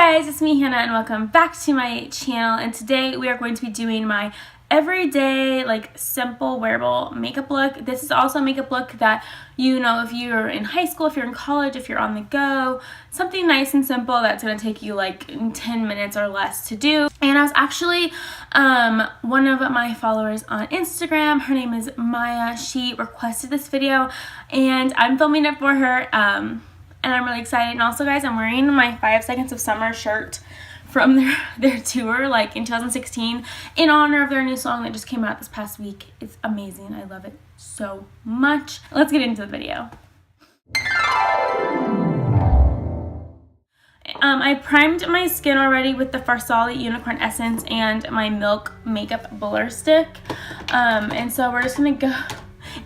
guys, it's me Hannah and welcome back to my channel, and today we are going to be doing my everyday simple wearable makeup look. This is also a makeup look that if you're in high school, if you're in college, if you're on the go, something nice and simple that's going to take you 10 minutes or less to do. And I was actually one of my followers on Instagram, her name is Maya, she requested this video and I'm filming it for her. And I'm really excited. And also, guys, I'm wearing my 5 Seconds of Summer shirt from their tour in 2016 in honor of their new song that just came out this past week. It's amazing. I love it so much. Let's get into the video. I primed my skin already with the Farsali Unicorn Essence and my Milk Makeup Blur Stick. And so we're just going to go...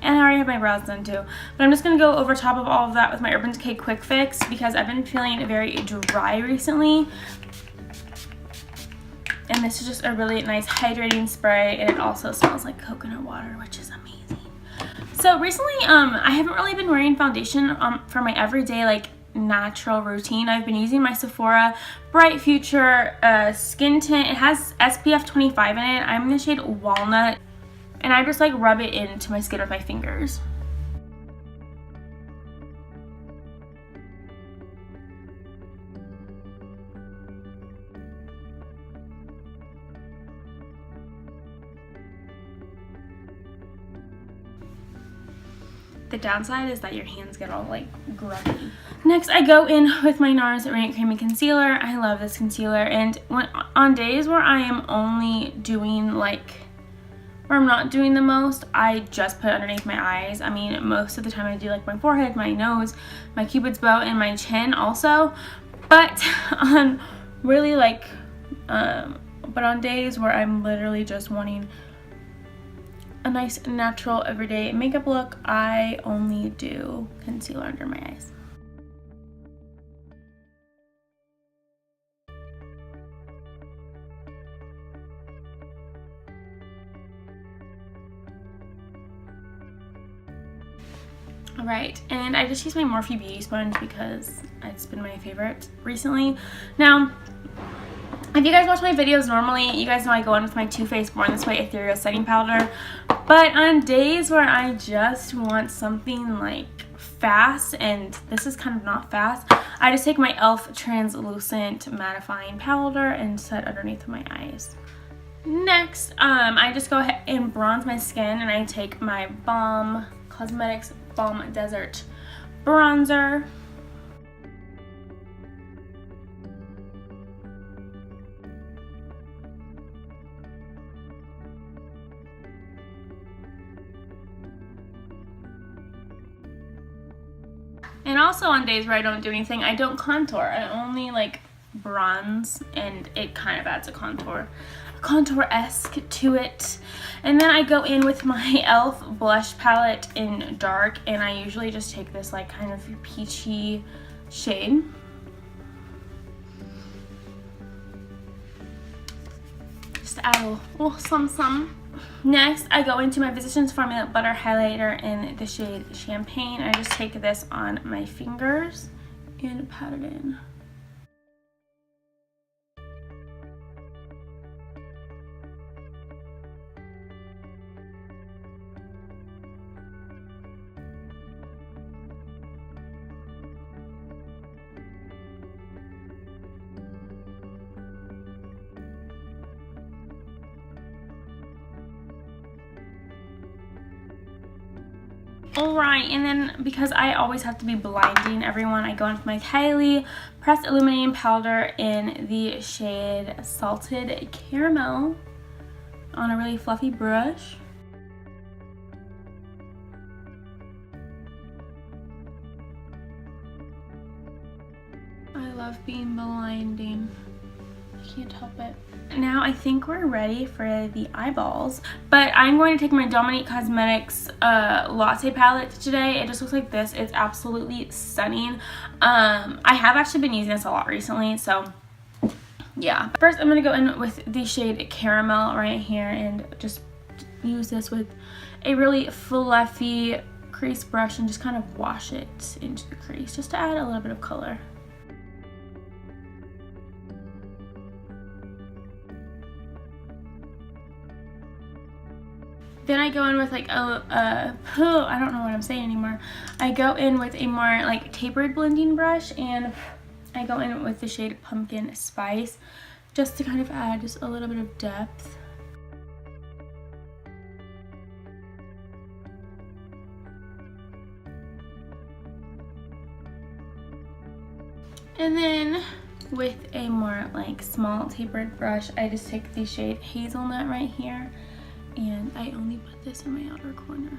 And I already have my brows done too. But I'm just going to go over top of all of that with my Urban Decay Quick Fix because I've been feeling very dry recently. And this is just a really nice hydrating spray, and it also smells like coconut water, which is amazing. So recently, I haven't really been wearing foundation for my everyday natural routine. I've been using my Sephora Bright Future skin tint. It has SPF 25 in it. I'm in the shade Walnut. And I just rub it into my skin with my fingers. The downside is that your hands get all grubby. Next, I go in with my NARS Radiant Creamy Concealer. I love this concealer, and on days where I am only doing where I'm not doing the most, I just put it underneath my eyes. I mean, most of the time I do my forehead, my nose, my cupid's bow, and my chin also. But on but on days where I'm literally just wanting a nice natural everyday makeup look, I only do concealer under my eyes. Alright, and I just use my Morphe Beauty Sponge because it's been my favorite recently. Now, if you guys watch my videos normally, you guys know I go in with my Too Faced Born This Way Ethereal Setting Powder. But on days where I just want something fast, and this is kind of not fast, I just take my e.l.f. Translucent Mattifying Powder and set underneath my eyes. Next, I just go ahead and bronze my skin, and I take my Balm Cosmetics Balm Desert Bronzer. And also on days where I don't do anything, I don't contour. I only bronze, and it kind of adds a contour-esque to it. And then I go in with my e.l.f. blush palette in dark, and I usually just take this kind of peachy shade. Just to add a little some. Next, I go into my Physicians Formula Butter Highlighter in the shade Champagne. I just take this on my fingers and pat it in. Alright, and then because I always have to be blinding everyone, I go in with my Kylie Pressed Illuminating Powder in the shade Salted Caramel on a really fluffy brush. I love being blinding. I can't help it. Now I think we're ready for the eyeballs, but I'm going to take my Dominique Cosmetics Latte palette today. It just looks like this. It's absolutely stunning. I have actually been using this a lot recently, so yeah. First, I'm going to go in with the shade Caramel right here and just use this with a really fluffy crease brush and just kind of wash it into the crease just to add a little bit of color. Then I go in with like I don't know what I'm saying anymore. I go in with a more like tapered blending brush, and I go in with the shade Pumpkin Spice just to kind of add just a little bit of depth. And then with a more like small tapered brush, I just take the shade Hazelnut right here, and I only put this in my outer corner.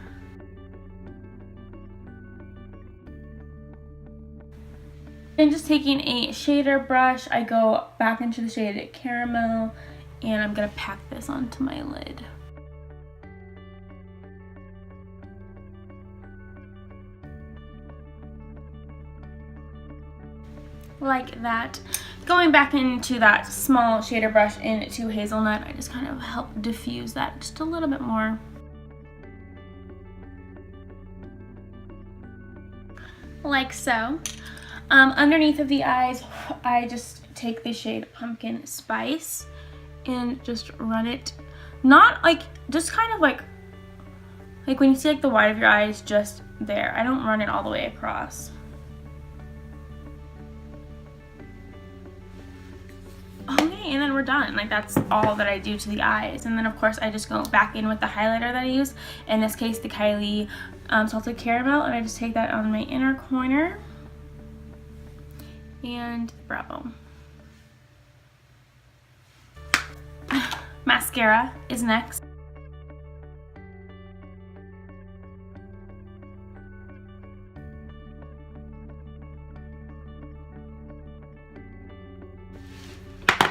And just taking a shader brush, I go back into the shade Caramel, and I'm gonna pack this onto my lid. Like that. Going back into that small shader brush into Hazelnut, I just kind of help diffuse that just a little bit more. Like so. Underneath of the eyes, I just take the shade Pumpkin Spice and just run it, not like, just kind of like when you see like the white of your eyes, just there. I don't run it all the way across. Okay, and then we're done. Like, that's all that I do to the eyes. And then of course I just go back in with the highlighter that I use, in this case the Kylie Salted Caramel, and I just take that on my inner corner and brow. Mascara is next.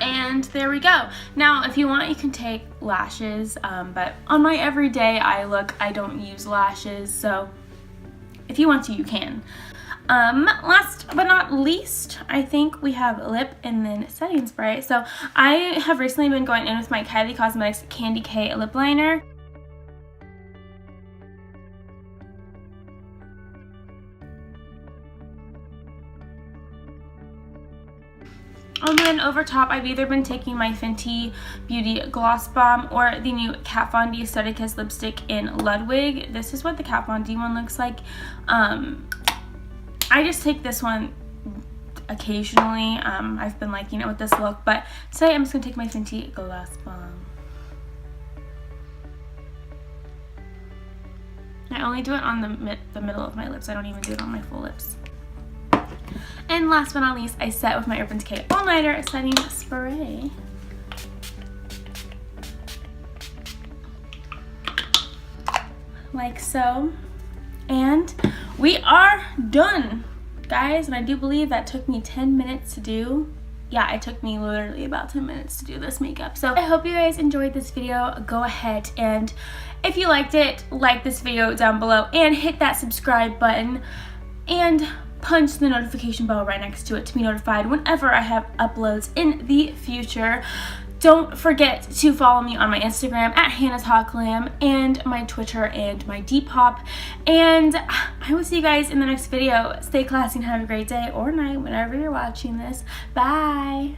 And there we go. Now if you want, you can take lashes, but on my everyday eye look I don't use lashes, so if you want to, you can. Last but not least, I think we have lip and then setting spray. So I have recently been going in with my Kylie Cosmetics Candy K lip liner. And then over top, I've either been taking my Fenty Beauty Gloss Bomb or the new Kat Von D Study Kiss lipstick in Ludwig. This is what the Kat Von D one looks like. I just take this one occasionally. I've been liking it with this look, but today I'm just going to take my Fenty Gloss Bomb. I only do it on the middle of my lips. I don't even do it on my full lips. And last but not least, I set with my Urban Decay All Nighter Setting Spray. Like so. And we are done, guys. And I do believe that took me 10 minutes to do. Yeah, it took me literally about 10 minutes to do this makeup. So I hope you guys enjoyed this video. Go ahead and if you liked it, like this video down below and hit that subscribe button and punch the notification bell right next to it to be notified whenever I have uploads in the future. Don't forget to follow me on my Instagram at HannahsHawtGlam and my Twitter and my Depop. And I will see you guys in the next video. Stay classy and have a great day or night whenever you're watching this. Bye!